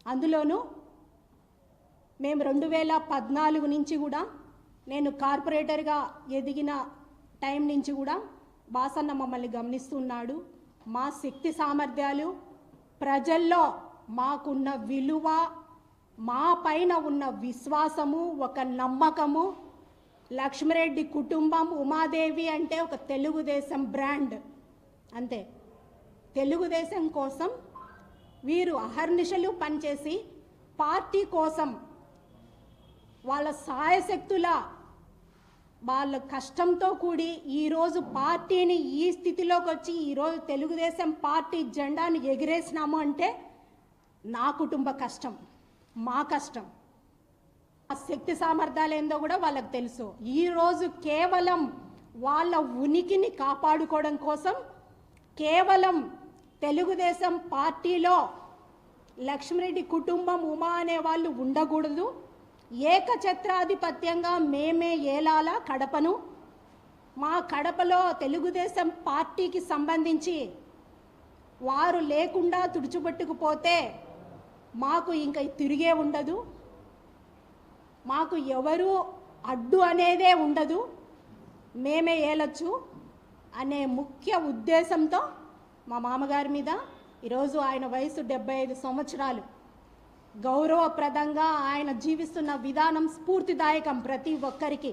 అందులోనూ మేము 2014 నుంచి కూడా నేను కార్పొరేటర్గా ఎదిగిన టైం నుంచి కూడా బాసన్న మమ్మల్ని గమనిస్తున్నాడు. మా శక్తి సామర్థ్యాలు, ప్రజల్లో మాకున్న విలువ, మా పైన ఉన్న విశ్వాసము, ఒక నమ్మకము, లక్ష్మిరెడ్డి కుటుంబం, ఉమాదేవి అంటే ఒక తెలుగుదేశం బ్రాండ్ అంతే. తెలుగుదేశం కోసం వీరు అహర్నిశలు పనిచేసి పార్టీ కోసం వాళ్ళ సాయశక్తుల వాళ్ళ కష్టంతో కూడి ఈరోజు పార్టీని ఈ స్థితిలోకి వచ్చి ఈరోజు తెలుగుదేశం పార్టీ జెండాను ఎగిరేసినాము అంటే నా కుటుంబ కష్టం, మా కష్టం. ఆ శక్తి సామర్థ్యాలు ఏందో కూడా వాళ్ళకి తెలుసు. ఈరోజు కేవలం వాళ్ళ ఉనికిని కాపాడుకోవడం కోసం కేవలం తెలుగుదేశం పార్టీలో లక్ష్మిరెడ్డి కుటుంబం, ఉమా అనే వాళ్ళు ఉండకూడదు, ఏకఛత్రాధిపత్యంగా మేమే ఏలాలా కడపను, మా కడపలో తెలుగుదేశం పార్టీకి సంబంధించి వారు లేకుండా తుడిచిపెట్టుకుపోతే మాకు ఇంకా తిరిగే ఉండదు, మాకు ఎవరు అడ్డు అనేదే ఉండదు, మేమే ఏలొచ్చు అనే ముఖ్య ఉద్దేశంతో మా మామగారి మీద ఈరోజు ఆయన వయసు 75 సంవత్సరాలు, గౌరవప్రదంగా ఆయన జీవిస్తున్న విధానం స్ఫూర్తిదాయకం ప్రతి ఒక్కరికి.